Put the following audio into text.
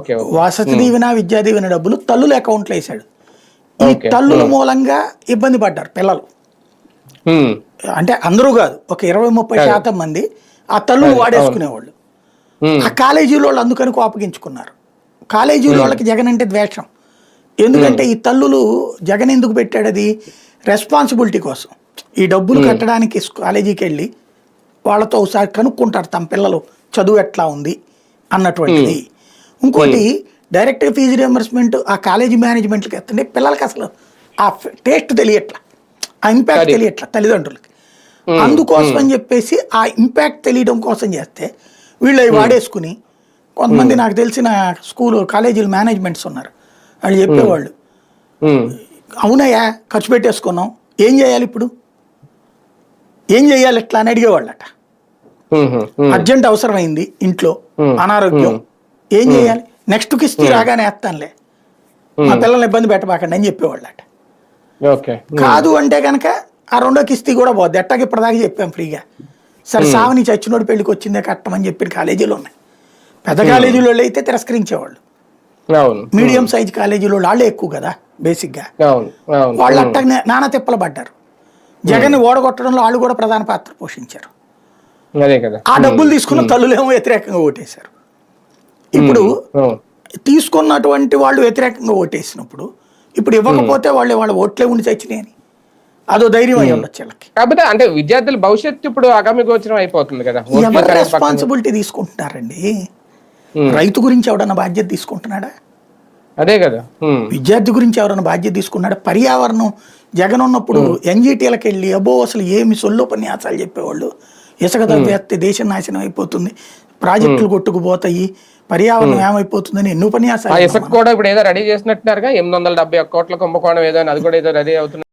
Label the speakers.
Speaker 1: Okay. Okay.
Speaker 2: వసతి
Speaker 1: హ్మ్.
Speaker 2: దీవెన, విద్యా దీవెన డబ్బులు తల్లుల అకౌంట్లో వేసాడు. ఈ
Speaker 1: ఓకే.
Speaker 2: తల్లుల
Speaker 1: హ్మ్.
Speaker 2: మూలంగా ఇబ్బంది పడ్డారు పిల్లలు.
Speaker 1: హ్మ్.
Speaker 2: అంటే అందరూ కాదు, ఒక 20-30% మంది ఆ తల్లులు
Speaker 1: అవును.
Speaker 2: వాడేసుకునేవాళ్ళు.
Speaker 1: హ్మ్.
Speaker 2: ఆ కాలేజీలో వాళ్ళు అందుకని కోపగించుకున్నారు. కాలేజీలో
Speaker 1: హ్మ్.
Speaker 2: వాళ్ళకి జగన్ అంటే ద్వేషం.
Speaker 1: హ్మ్.
Speaker 2: ఎందుకంటే ఈ తల్లులు జగన్ ఎందుకు పెట్టాడు అది? రెస్పాన్సిబిలిటీ కోసం. ఈ డబ్బులు
Speaker 1: హ్మ్.
Speaker 2: కట్టడానికి కాలేజీకి వెళ్ళి వాళ్ళతో ఒకసారి కనుక్కుంటారు తమ పిల్లలు చదువు ఎట్లా ఉంది
Speaker 1: హ్మ్.
Speaker 2: అన్నటువంటిది.
Speaker 1: హ్మ్.
Speaker 2: ఇంకోటి డైరెక్ట్ ఫీజు రియంబర్స్మెంట్ ఆ కాలేజీ మేనేజ్మెంట్కి ఎత్తుంటే పిల్లలకి అసలు ఆ టేస్ట్ తెలియట్లా, ఆ ఇంపాక్ట్
Speaker 1: కరెక్ట్.
Speaker 2: తెలియట్లా తల్లిదండ్రులకి.
Speaker 1: హ్మ్.
Speaker 2: అందుకోసం
Speaker 1: హ్మ్.
Speaker 2: అని చెప్పేసి ఆ ఇంపాక్ట్ తెలియడం కోసం చేస్తే వీళ్ళు అవి
Speaker 1: హ్మ్.
Speaker 2: వాడేసుకుని కొంతమంది
Speaker 1: హ్మ్.
Speaker 2: నాకు తెలిసిన స్కూల్ కాలేజీల మేనేజ్మెంట్స్ ఉన్నారు. వాళ్ళు
Speaker 1: హ్మ్.
Speaker 2: చెప్పేవాళ్ళు,
Speaker 1: హ్మ్.
Speaker 2: అవునయ్యా ఖర్చు పెట్టేసుకున్నాం, ఏం చేయాలి ఇప్పుడు, ఏం చేయాలి ఎట్లా అని అడిగేవాళ్ళట.
Speaker 1: హుహు. హ్మ్.
Speaker 2: అర్జెంట్ అవసరమైంది ఇంట్లో,
Speaker 1: హ్మ్.
Speaker 2: అనారోగ్యం,
Speaker 1: హ్మ్.
Speaker 2: ఏం
Speaker 1: హ్మ్.
Speaker 2: చేయాలి, నెక్స్ట్ కిస్తీ
Speaker 1: హ్మ్.
Speaker 2: రాగానే వేస్తానులే, మా
Speaker 1: హ్మ్.
Speaker 2: పిల్లల్ని ఇబ్బంది పెట్టబాకండి అని చెప్పేవాళ్ళట.
Speaker 1: ఓకే. హ్మ్.
Speaker 2: కాదు అంటే కనుక ఆ రెండో కిస్తీ కూడా పోద్ది. ఎట్టాకి ఇప్పటిదాకా చెప్పాం ఫ్రీగా. సరే
Speaker 1: హ్మ్.
Speaker 2: సావని చచ్చినోడి పెళ్లికి వచ్చిందే కట్టమని చెప్పిన కాలేజీలు ఉన్నాయి. పెద్ద
Speaker 1: హ్మ్.
Speaker 2: కాలేజీలో అయితే తిరస్కరించేవాళ్ళు.
Speaker 1: అవును. హ్మ్.
Speaker 2: మీడియం సైజ్ కాలేజీలో వాళ్ళే ఎక్కువ కదా బేసిక్గా.
Speaker 1: అవును. అవును.
Speaker 2: వాళ్ళు
Speaker 1: హ్మ్.
Speaker 2: అట్టనే నానా తిప్పలు పడ్డారు.
Speaker 1: హ్మ్.
Speaker 2: జగన్ ఓడగొట్టడంలో వాళ్ళు కూడా ప్రధాన పాత్ర పోషించారు.
Speaker 1: అదే కదా!
Speaker 2: ఆ
Speaker 1: హ్మ్.
Speaker 2: డబ్బులు తీసుకున్న
Speaker 1: హ్మ్.
Speaker 2: తల్లులేమో వ్యతిరేకంగా ఓటేశారు. ఇప్పుడు
Speaker 1: హ్మ్. అవును.
Speaker 2: తీసుకున్నటువంటి వాళ్ళు వ్యతిరేకంగా ఓటేసినప్పుడు ఇప్పుడు
Speaker 1: హ్మ్.
Speaker 2: ఇవ్వకపోతే వాళ్ళ ఓట్లే ఉండి చచ్చినాయని అదో ధైర్యం అయి
Speaker 1: హ్మ్.
Speaker 2: ఉండొచ్చు వీళ్ళకి.
Speaker 1: కాకపోతే అంటే విద్యార్థుల భవిష్యత్తు ఇప్పుడు అగమ్యగోచరం అయిపోతుంది కదా! ఓట్ల
Speaker 2: ఎవరు
Speaker 1: సంగతి పక్కన పెడితే.
Speaker 2: రెస్పాన్సిబిలిటీ తీసుకుంటున్నారండి?
Speaker 1: హ్మ్.
Speaker 2: రైతు గురించి ఎవడన్నా బాధ్యత తీసుకుంటున్నాడా?
Speaker 1: అదే కదా! హ్మ్.
Speaker 2: విద్యార్థి గురించి ఎవరైనా బాధ్యత తీసుకున్నాడా? పర్యావరణం జగన్ ఉన్నప్పుడు
Speaker 1: హ్మ్.
Speaker 2: ఎన్‌జీటీలకు వెళ్ళి అబ్బో అసలు ఏమి సొల్లుపన్యాసాలు చెప్పేవాళ్ళు. ఇసుక
Speaker 1: హ్మ్.
Speaker 2: తవ్వేస్తే దేశం నాశనం అయిపోతుంది,
Speaker 1: హ్మ్.
Speaker 2: ప్రాజెక్టులు కొట్టుకుపోతాయి, పర్యావరణం
Speaker 1: హ్మ్.
Speaker 2: ఏమైపోతుందని ఎన్ని
Speaker 1: ఆ
Speaker 2: ఉపన్యాసాలు విన్నాం
Speaker 1: ఇసుక
Speaker 2: మనం.
Speaker 1: కూడా ఇప్పుడు ఏదో రెడీ చేసినట్టున్నారుగా 871 కోట్ల కుంభకోణం ఏదో అని అది కూడా ఏదో రెడీ అవుతుంది.